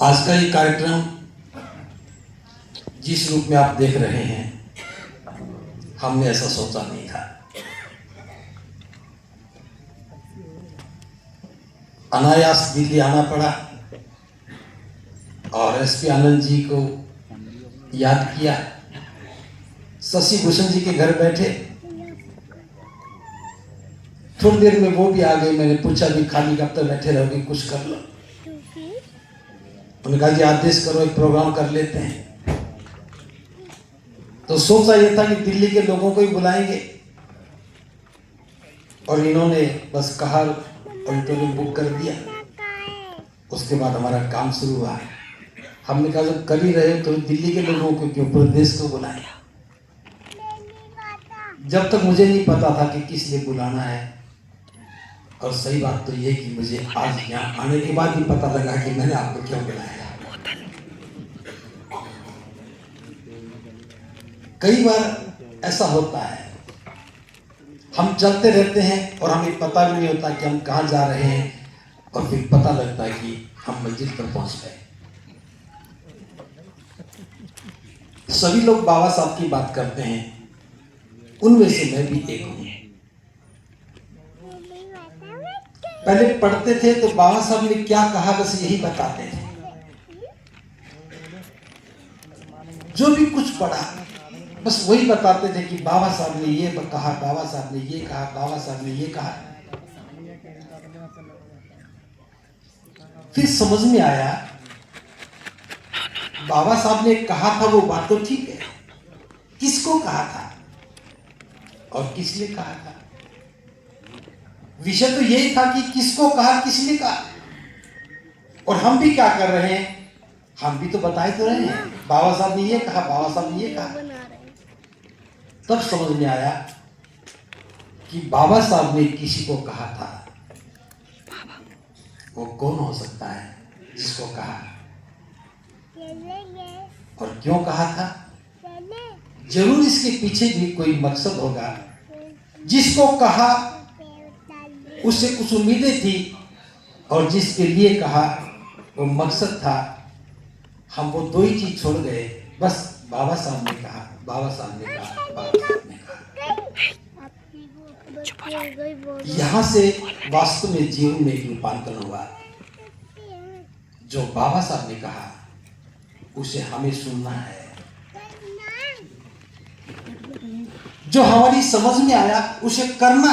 आज का ये कार्यक्रम जिस रूप में आप देख रहे हैं, हमने ऐसा सोचा नहीं था। अनायास दिल्ली आना पड़ा और एसपी आनंद जी को याद किया। शशि भूषण जी के घर बैठे, थोड़ी देर में वो भी आ गए। मैंने पूछा भी खाली कब तक बैठे रहोगे, कुछ कर लो। उन्होंने कहा जी आदेश करो, एक प्रोग्राम कर लेते हैं। तो सोचा ये था कि दिल्ली के लोगों को ही बुलाएंगे, और इन्होंने बस कहा, ऑडिटोरियम बुक कर दिया। उसके बाद हमारा काम शुरू हुआ। हमने कहा जब कर ही रहे तो दिल्ली के लोगों को क्यों, पूरे देश को बुलाएं। जब तक मुझे नहीं पता था कि किस लिए बुलाना है, और सही बात तो ये कि मुझे आज यहाँ आने के बाद ही पता लगा कि मैंने आपको क्यों बुलाया। कई बार ऐसा होता है, हम चलते रहते हैं और हमें पता भी नहीं होता कि हम कहाँ जा रहे हैं, और फिर पता लगता है कि हम मंजिल पर पहुंच गए। सभी लोग बाबा साहब की बात करते हैं, उनमें से मैं भी एक हूं। पहले पढ़ते थे तो बाबा साहब ने क्या कहा बस यही बताते थे। जो भी कुछ पढ़ा बस वही बताते थे कि बाबा साहब ने ये कहा, बाबा साहब ने ये कहा, बाबा साहब ने ये कहा। फिर समझ में आया बाबा साहब ने कहा था वो बात तो ठीक है, किसको कहा था और किस लिए कहा था। विषय तो यही था कि किसको कहा, किसने कहा। और हम भी क्या कर रहे हैं, हम भी तो बताए तो रहे हैं बाबा साहब ने ये कहा, बाबा साहब ने ये कहा। तब समझ में आया कि बाबा साहब ने किसी को कहा था, वो कौन हो सकता है जिसको कहा, और क्यों कहा था। जरूर इसके पीछे भी कोई मकसद होगा। जिसको कहा उससे कुछ उम्मीदें थी, और जिसके लिए कहा वो मकसद था। हम वो दो ही चीज छोड़ गए, बस बाबा साहब ने कहा, बाबा साहब ने कहा, बाबा साहब ने कहा। यहां से वास्तव में जीवन में एक रूपांतरण हुआ। जो बाबा साहब ने कहा उसे हमें सुनना है। जो हमारी समझ में आया उसे करना